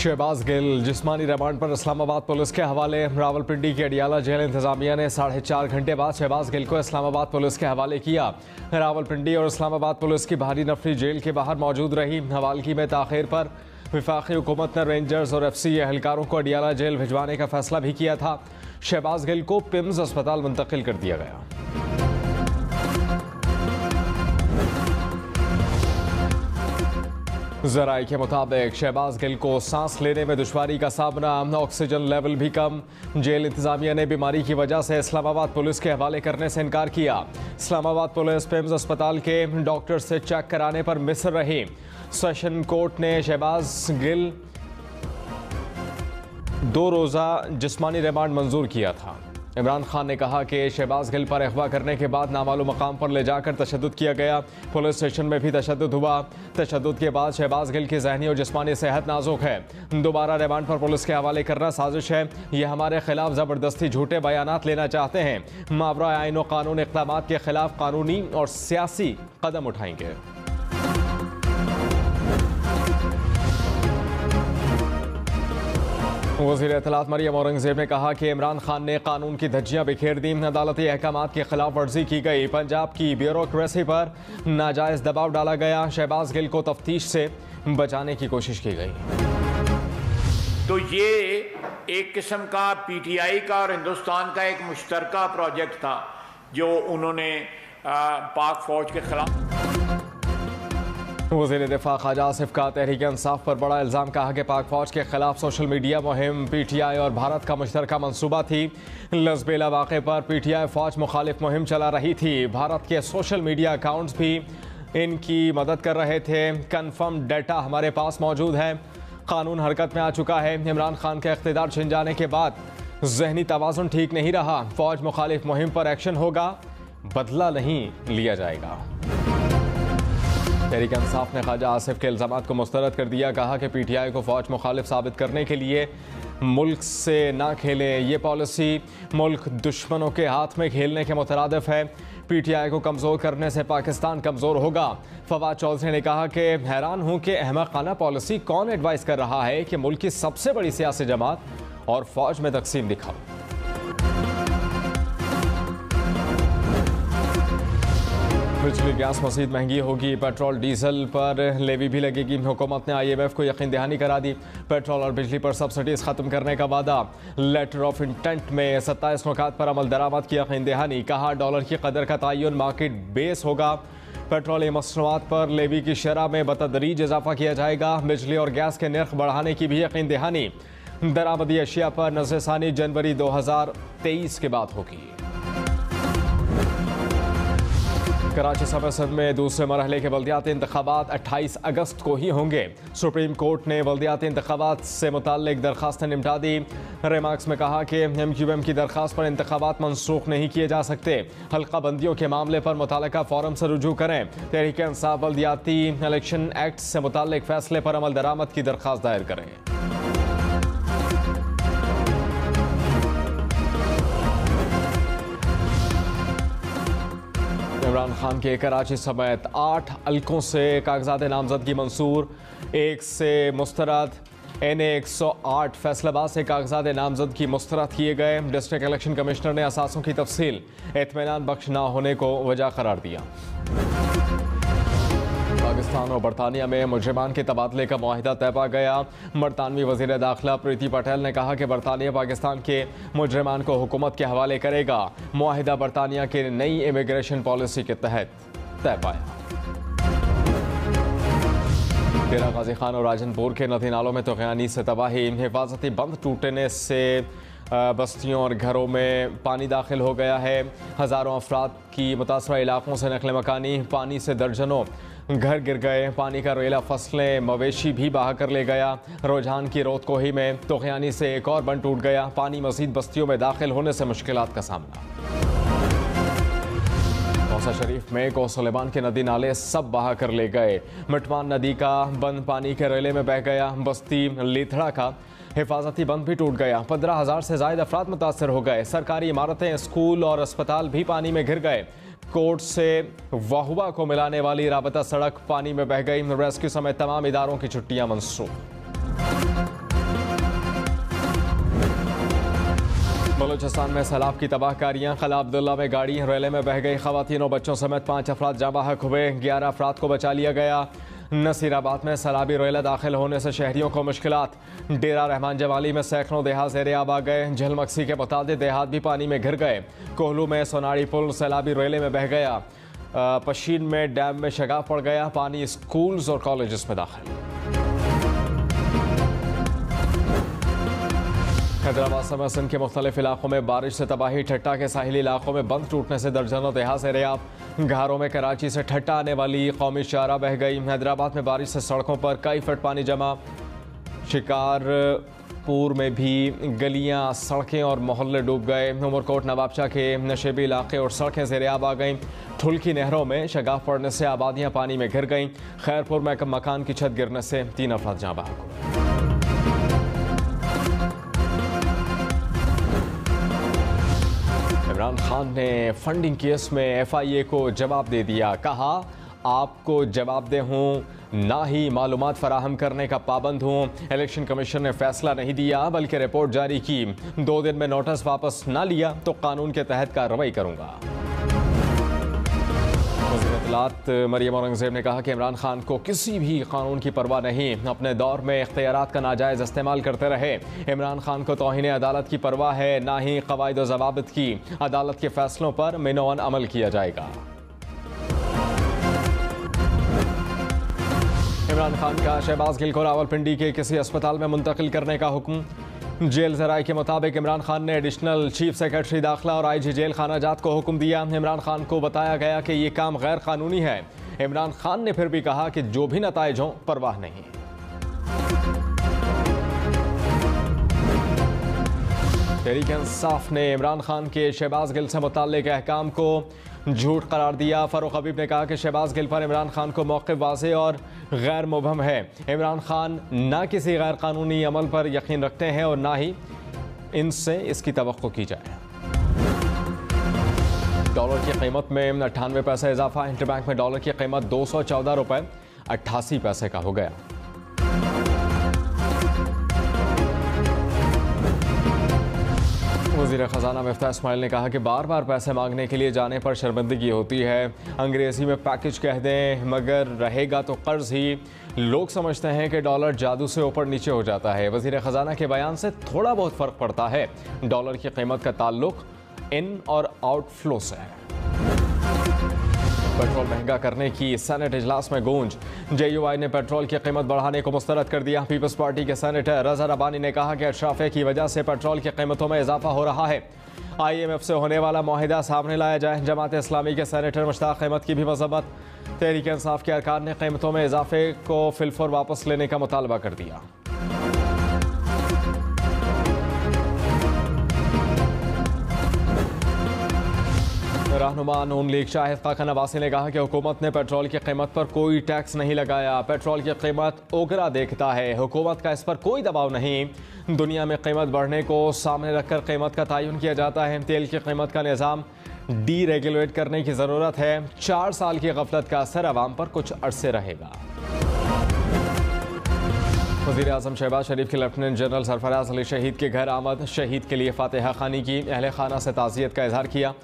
शहबाज गिल जिस्मानी रिमांड पर इस्लामाबाद पुलिस के हवाले। रावलपिंडी की अडियाला जेल इंतजामिया ने 4.5 घंटे बाद शहबाज गिल को इस्लामाबाद पुलिस के हवाले किया। रावलपिंडी और इस्लामाबाद पुलिस की भारी नफरी जेल के बाहर मौजूद रही। हवालगी में ताखिर पर वफाकी हुकूमत ने रेंजर्स और FC एहलकारों को अडियाला जेल भिजवाने का फैसला भी किया था। शहबाज गिल को पिम्स अस्पताल मुंतकिल कर दिया गया। ज़राए के मुताबिक शहबाज गिल को सांस लेने में दुश्वारी का सामना, ऑक्सीजन लेवल भी कम। जेल इंतजामिया ने बीमारी की वजह से इस्लामाबाद पुलिस के हवाले करने से इनकार किया। इस्लामाबाद पुलिस पिम्स अस्पताल के डॉक्टर से चेक कराने पर मिस्र रही। सेशन कोर्ट ने शहबाज गिल 2 रोज़ा जिस्मानी रिमांड मंजूर किया था। इमरान खान ने कहा कि शहबाज गिल पर अगवा करने के बाद नामालूम मकाम पर ले जाकर तशद्दुद किया गया। पुलिस स्टेशन में भी तशद्दुद हुआ। तशद्दुद के बाद शहबाज गिल की ज़हनी और जिस्मानी सेहत नाजुक है। दोबारा रिमांड पर पुलिस के हवाले करना साजिश है। ये हमारे खिलाफ ज़बरदस्ती झूठे बयानात लेना चाहते हैं। मावरा आईन और कानून इक़दामात के खिलाफ कानूनी और सियासी कदम उठाएंगे। वज़ीर इत्तलात मरियम औरंगज़ेब ने कहा कि इमरान खान ने कानून की धज्जियां बिखेर दी। अदालती अहकामात की खिलाफ वर्जी की गई। पंजाब की ब्यूरोक्रेसी पर नाजायज़ दबाव डाला गया। शहबाज गिल को तफ्तीश से बचाने की कोशिश की गई। तो ये एक किस्म का PTI का और हिंदुस्तान का एक मुश्तरका प्रोजेक्ट था जो उन्होंने पाक फौज के खिलाफ। वज़ीर दिफा ख्वाजा आसिफ का तहरीक इंसाफ पर बड़ा इल्ज़ाम। कहा कि पाक फौज के खिलाफ सोशल मीडिया मुहिम PTI और भारत का मुश्तरका मंसूबा थी। लसबेला वाक़े पर PTI फौज मुखालिफ मुहिम चला रही थी। भारत के सोशल मीडिया अकाउंट्स भी इनकी मदद कर रहे थे। कन्फर्म डेटा हमारे पास मौजूद है। कानून हरकत में आ चुका है। इमरान खान के इख्तिदार छिन जाने के बाद जहनी तवाज़ुन ठीक नहीं रहा। फौज मुखालिफ मुहिम पर एक्शन होगा, बदला नहीं लिया जाएगा। तहरीक इंसाफ ने ख्वाजा आसिफ के इल्ज़ामात को मुस्तरद कर दिया। कहा कि PTI को फौज मुखालिफ साबित करने के लिए मुल्क से ना खेले। ये पॉलिसी मुल्क दुश्मनों के हाथ में खेलने के मुतरादिफ है। PTI को कमज़ोर करने से पाकिस्तान कमज़ोर होगा। फवाद चौधरी ने कहा कि हैरान हूँ कि अहमकाना पॉलिसी कौन एडवाइस कर रहा है कि मुल्क की सबसे बड़ी सियासी जमात और फौज में तकसीम दिखाओ। बिजली गैस मज़ीद महंगी होगी। पेट्रोल डीजल पर लेवी भी लगेगी। हुकूमत ने IMF को यकीन दहानी करा दी। पेट्रोल और बिजली पर सब्सिडीज़ ख़त्म करने का वादा। लेटर ऑफ इंटेंट में 27 नुकात पर अमल दरामद की यकीन दहानी। कहा डॉलर की कदर का तयन मार्केट बेस होगा। पेट्रोलियम मसनूआत पर लेवी की शरह में बतदरीज इजाफा किया जाएगा। बिजली और गैस के नर्ख बढ़ाने की भी यकीन दहानी। दरामदी अशिया पर नज़रसानी जनवरी 2023 के बाद होगी। कराची सब असद में दूसरे मरहले के बल्दियाती इंतखाबात 28 अगस्त को ही होंगे। सुप्रीम कोर्ट ने बल्दियाती इंतखाबात से मुताल्लिक दरखास्तें निपटा दी। रिमार्क्स में कहा कि MQM की दरखास्त पर इंतखाबात मनसूख नहीं किए जा सकते। हल्का बंदियों के मामले पर मुताल्लिका फोरम से रुजू करें। तहरीक इंसाफ बल्दियाती इलेक्शन एक्ट से मुताल्लिक फैसले पर अमल दरामद की दरखास्त दायर करें। इमरान खान के कराची समेत 8 हल्कों से कागजात नामजदगी मंसूर। 1 से मुस्तरद। NA 108 फैसलाबाद से कागजात नामजदगी मुस्तरद किए गए। डिस्ट्रिक्ट इलेक्शन कमिश्नर ने असासों की तफसील इत्मीनान बख्श न होने को वजह करार दिया। पाकिस्तान और बरतानिया में मुजरिमान के तबादले का मुआहिदा तय पा गया। बरतानवी वज़ीर दाखिला प्रीति पटेल ने कहा कि बरतानिया पाकिस्तान के मुजरिमान को हुकूमत के हवाले करेगा। मुआहिदा बरतानिया के नई इमिग्रेशन पॉलिसी के तहत तय पाया। डेरा गाजी खान और राजनपुर के नदी नालों में तूफ़ानी से तबाही। हिफाजती बंद टूटने से बस्तियों और घरों में पानी दाखिल हो गया है। हज़ारों अफराद की मुतासरा इलाकों से नकल मकानी। पानी से दर्जनों घर गिर गए। पानी का रेला फसलें मवेशी भी बहा कर ले गया। रुझान की रोतकोही में तूफ़ानी से एक और बंद टूट गया। पानी मज़ीद बस्तियों में दाखिल होने से मुश्किलात का सामना। कौसा शरीफ में कोसलेमान के नदी नाले सब बहा कर ले गए। मिटमान नदी का बंद पानी के रेले में बह गया। बस्ती लीथड़ा का हिफाजती बंद भी टूट गया। 15,000 से ज़ायद अफराद मुतासर हो गए। सरकारी इमारतें, स्कूल और अस्पताल भी पानी में घिर गए। कोर्ट से वाहुआ को मिलाने वाली राबता सड़क पानी में बह गई। रेस्क्यू समेत तमाम इदारों की छुट्टियां मंसूख। बलूचिस्तान में सैलाब की तबाहकारियां। कला अब्दुल्ला में गाड़ी रेले में बह गई, खवातीन और बच्चों समेत 5 अफराद जाँ बहक हुए, 11 अफराद को बचा लिया गया। नसीराबाद में सैलाबी रेला दाखिल होने से शहरियों को मुश्किलात। डेरा रहमान जवाली में सैकड़ों देहात ज़ेर-ए-आब आ गए। झलमक्सी के मुताबिक देहात भी पानी में घिर गए। कोहलू में सोनाड़ी पुल सैलाबी रेले में बह गया। पशीन में डैम में शगाफ पड़ गया, पानी स्कूल्स और कॉलेजेस में दाखिल। हैदराबाद समेत सिंध के मुख्तलिफ इलाकों में बारिश से तबाही। ठट्टा के साहिली इलाकों में बंद टूटने से दर्जनों देहात ज़ेर-ए-आब। घारों में कराची से ठट्टा आने वाली कौमी शाहराह बह गई। हैदराबाद में बारिश से सड़कों पर कई फुट पानी जमा। शिकारपुर में भी गलियां, सड़कें और मोहल्ले डूब गए। उमरकोट नवाबशाह के नशेबी इलाके और सड़कें ज़ेर-ए-आब आ गईं। ठुल्की नहरों में शगाफ पड़ने से आबादियां पानी में घिर गईं। खैरपुर में मकान की छत गिरने से 3 अफराद जाँ बहक हुए। इमरान खान ने फंडिंग केस में FIA को जवाब दे दिया। कहा, आपको जवाबदेह हूँ, ना ही मालूमात फराहम करने का पाबंद हूँ। इलेक्शन कमीशन ने फैसला नहीं दिया बल्कि रिपोर्ट जारी की। 2 दिन में नोटिस वापस ना लिया तो कानून के तहत कार्रवाई करूँगा। मरियम औरंगजेब ने कहा कि इमरान खान को किसी भी कानून की परवाह नहीं, अपने दौर में इख्तियारात का नाजायज़ इस्तेमाल करते रहे। इमरान खान को तौहीन अदालत की परवाह है, ना ही क़वाइद व ज़वाबित की। अदालत के फैसलों पर मिनोअन अमल किया जाएगा। इमरान खान का शहबाज गिल को रावलपिंडी के किसी अस्पताल में मुंतकिल करने का हुक्म। जेल ज़राए के मुताबिक इमरान खान ने एडिशनल चीफ सेक्रेटरी दाखिला और IG जेल खाना जात को हुक्म दिया। इमरान खान को बताया गया कि ये काम गैर कानूनी है। इमरान खान ने फिर भी कहा कि जो भी नताइज हों, परवाह नहीं। तहरीक इंसाफ ने इमरान खान के शहबाज गिल से मुताल्लिक अहकाम को झूठ करार दिया। फारूक हबीब ने कहा कि शहबाज गिल पर इमरान खान को मौक़िफ़ वाज़ेह और गैर मुबहम है। इमरान खान ना किसी गैर कानूनी अमल पर यकीन रखते हैं और ना ही इनसे इसकी तवक्को की जाए। डॉलर की कीमत में 98 पैसे इजाफा। इंटरबैंक में डॉलर की कीमत 214 रुपये 88 पैसे का हो गया। वज़ीर ख़ज़ाना मिफ्ताह इस्माइल ने कहा कि बार बार पैसे मांगने के लिए जाने पर शर्मिंदगी होती है। अंग्रेज़ी में पैकेज कह दें मगर रहेगा तो कर्ज ही। लोग समझते हैं कि डॉलर जादू से ऊपर नीचे हो जाता है। वज़ीर ख़ज़ाना के बयान से थोड़ा बहुत फ़र्क पड़ता है। डॉलर की कीमत का ताल्लुक इन और आउटफ्लो से है। पेट्रोल महंगा करने की सेनेट इजलास में गूंज। JUI ने पेट्रोल की कीमत बढ़ाने को मुस्तरद कर दिया। पीपल्स पार्टी के सेनेटर रज़ा रब्बानी ने कहा कि अशराफे की वजह से पेट्रोल की कीमतों में इजाफा हो रहा है। IMF से होने वाला मुआहिदा सामने लाया जाए। जमात इस्लामी के सेनेटर मुश्ताक अहमद की भी मज़म्मत। तहरीक इंसाफ के अरकान ने कीमतों में इजाफे को फिलफौर वापस लेने का मुतालबा कर दिया। रहनुमा नून लीग शाहिद खान नवासी ने कहा कि हुकूमत ने पेट्रोल की कीमत पर कोई टैक्स नहीं लगाया। पेट्रोल की कीमत ओगरा देखता है, हुकूमत का इस पर कोई दबाव नहीं। दुनिया में कीमत बढ़ने को सामने रखकर कीमत का तयन किया जाता है। तेल की कीमत का निज़ाम डीरेगुलेट करने की ज़रूरत है। 4 साल की गफलत का असर अवाम पर कुछ अरसे रहेगा। वज़ीर आज़म शहबाज शरीफ के लेफ्टिनेंट जनरल सरफराज अली शहीद के घर आमद। शहीद के लिए फातिहा खानी की, अहले खाना से ताज़ियत का इजहार किया।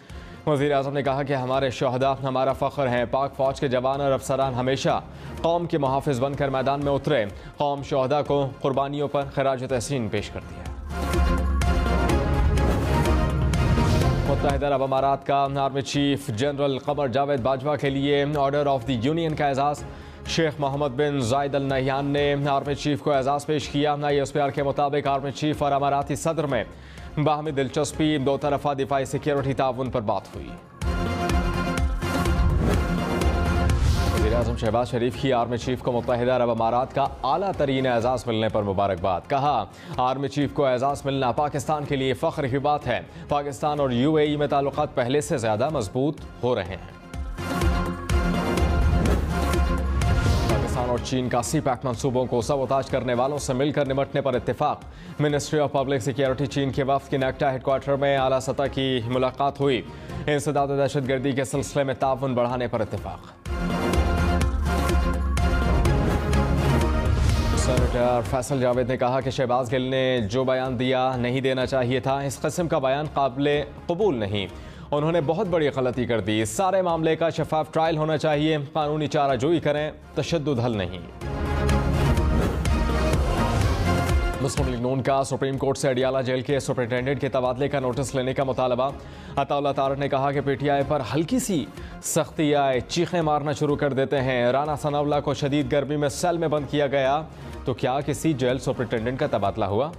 वज़ीर आज़म ने कहा कि हमारे शहदा हमारा फ़ख्र हैं। पाक फ़ौज के जवान और अफसरान हमेशा कौम के मुहाफ़िज़ बनकर मैदान में उतरे। कौम शहदा को कुर्बानियों पर खराज तहसीन पेश कर दिया। मुत्तहिदा अरब अमारात का army chief general Qamar Javed Bajwa के लिए ऑर्डर ऑफ द यूनियन का एजाज़। शेख मोहम्मद बिन जायद अल नहयान ने आर्मी चीफ को एजाज़ पेश किया। ISPR के मुताबिक आर्मी चीफ और अमाराती सदर में बाहमी दिलचस्पी, 2 तरफ़ा दिफाई सिक्योरिटी ताउन पर बात हुई। वज़ीर आज़म शहबाज शरीफ की आर्मी चीफ को मुत्तहिदा अरब अमारात का आला तरीन एजाज़ मिलने पर मुबारकबाद। कहा, आर्मी चीफ को एजाज़ मिलना पाकिस्तान के लिए फ़ख्र की बात है। पाकिस्तान और UAE में ताल्लुकात पहले से ज़्यादा मजबूत हो रहे हैं। और चीन का CPEC मंसूबों को सबोताज करने वालों से मिलकर निपटने पर इत्तेफाक। मिनिस्ट्री ऑफ पब्लिक सिक्योरिटी चीन के वफ्द की नेक्टा हेडक्वार्टर में आला सतह की मुलाकात हुई। इंसदाद दहशतगर्दी के सिलसिले में ताउन बढ़ाने पर इत्तेफाक। सेनेटर फैसल जावेद ने कहा कि शहबाज गिल ने जो बयान दिया नहीं देना चाहिए था। इस किस्म का बयान काबिल कबूल नहीं। उन्होंने बहुत बड़ी गलती कर दी। सारे मामले का शफाफ ट्रायल होना चाहिए। कानूनी चाराजोई करें, तशद्दुद हल नहीं। मुस्लिम लीग नून का सुप्रीम कोर्ट से अडियाला जेल के सुपरिटेंडेंट के तबादले का नोटिस लेने का मुतालबा। अताउल्लाह तारक ने कहा कि पीटीआई पर हल्की सी सख्ती आए चीखें मारना शुरू कर देते हैं। राना सनाउल्लाह को शदीद गर्मी में सेल में बंद किया गया, तो क्या किसी जेल सुपरिटेंडेंट का तबादला हुआ?